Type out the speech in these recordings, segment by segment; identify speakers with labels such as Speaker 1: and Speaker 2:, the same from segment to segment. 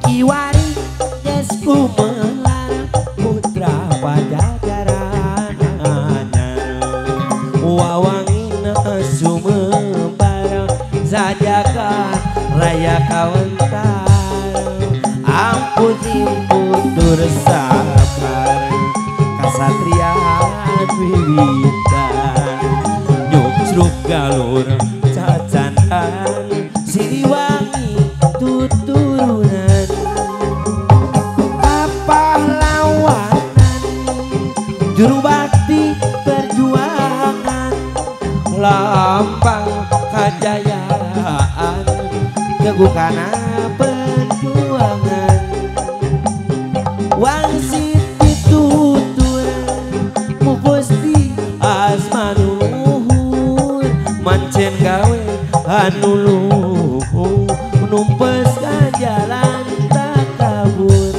Speaker 1: Kiwari desku melarang putra pajajaran anyar wawangina sumembara sajagat raya kawentar ampun putur sabar kasatrian wiwitan nyucruk galur cacandan Siliwangi tuturunan pahlawanan juru bakti perjuangan lambang kejayaan tegukana perjuangan wangsit dituturan mupusti asmanuhur mancen gawe anu luhur numpes ka jalan tak kabur.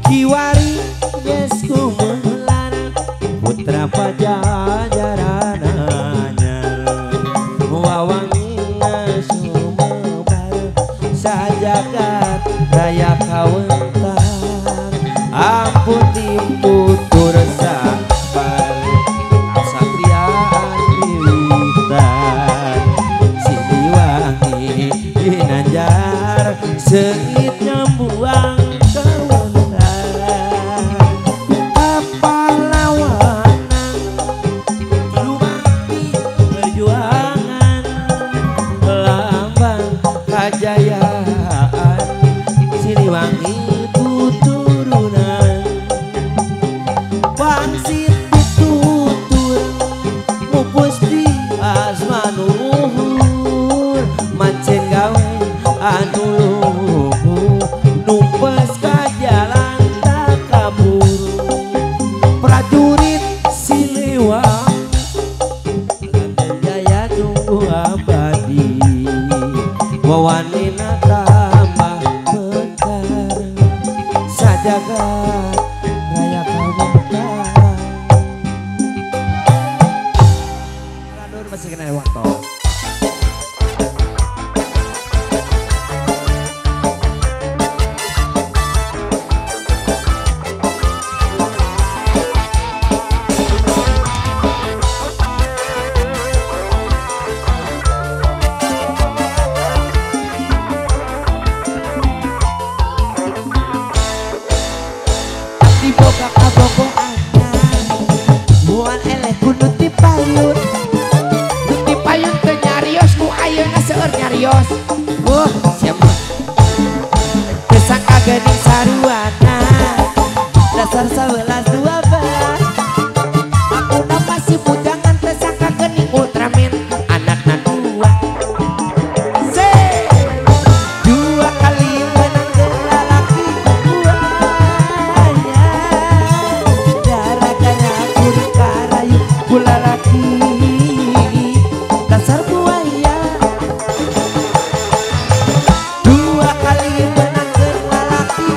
Speaker 1: Kiwari desku melarang putra pajajaran anyar wawangina sumembara sajagat raya kawentar ampun putur sabar kasatrian wiwitan Siliwangi ginanjar seit nyambuang kejayaan Siliwangi tuturunan wangsit ditutur mupusti asmanuhur mancen gawe anu luhur numpes ka jalan tak kabur prajurit Siliwangi jaya tunggu abadi wawanina tambah bekar sajagat raya kawentar Radur masih kena waktu boga kabogo anyar buan eleh kudu dipayun teu nyarios ku ayeuna seueur nyarios siapa tersangka geuning saruana dasar 11-12 akuna masih bujangan tersangka geuning Ultraman anakna dua dua kali menang lalaki lalaki dasar buaya dua kali menang lalaki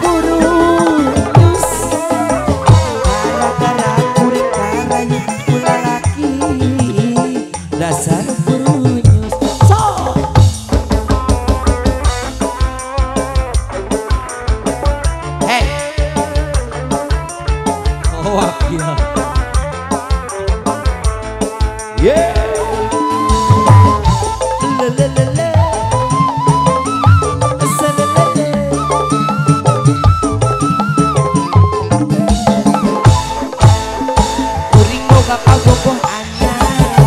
Speaker 1: burus gara-gara kuring karanya lalaki dasar burus so hey oh ya yeah. Kuring boga kabogoh anyar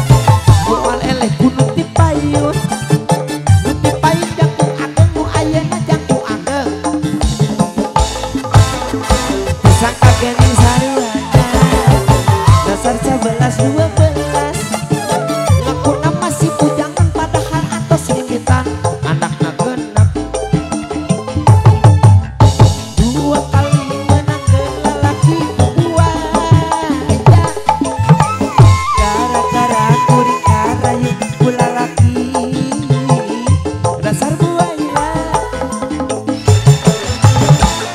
Speaker 1: bual eleh kudu dipayun jangkung ageng nu ayeuna jangkung ageng disangka geuning 12 ngaku nama si bujangan padahal atos limitan anakna genep 2 kali menang ke lalaki wajah gara-gara kuring karayu ku lalaki dasar buaya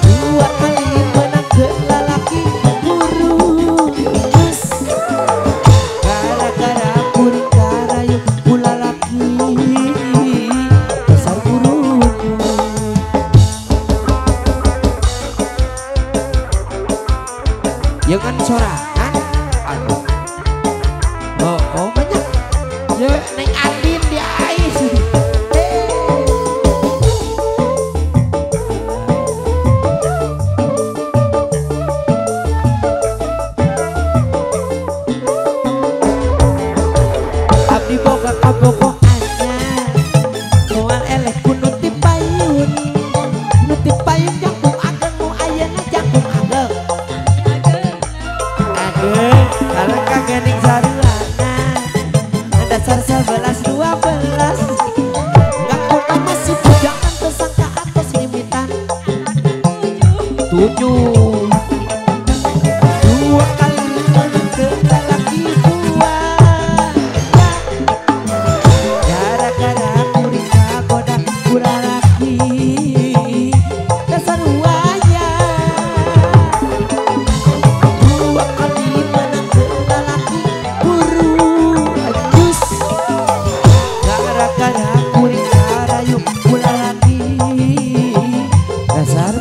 Speaker 1: 2 kali menang ke lalaki kurus gara-gara kuring karayu ku lalaki dasar burung ya kan sorangan aduh oh banyak ya neng Adin di ais abdi boga kabogohannya moal eleh ku nuti payun jangkung ageng nu ayeuna jangkung ageng kalau kagening sarulana dasar 11 12 ngaku nama si bujangan tersangka atas limitan 7 2 kali menang ke lalaki gara-gara kuring kagoda ku lalaki dasar waya 2 kali menang ke lalaki buru ajus gara-gara kuring karayu ku lalaki dasar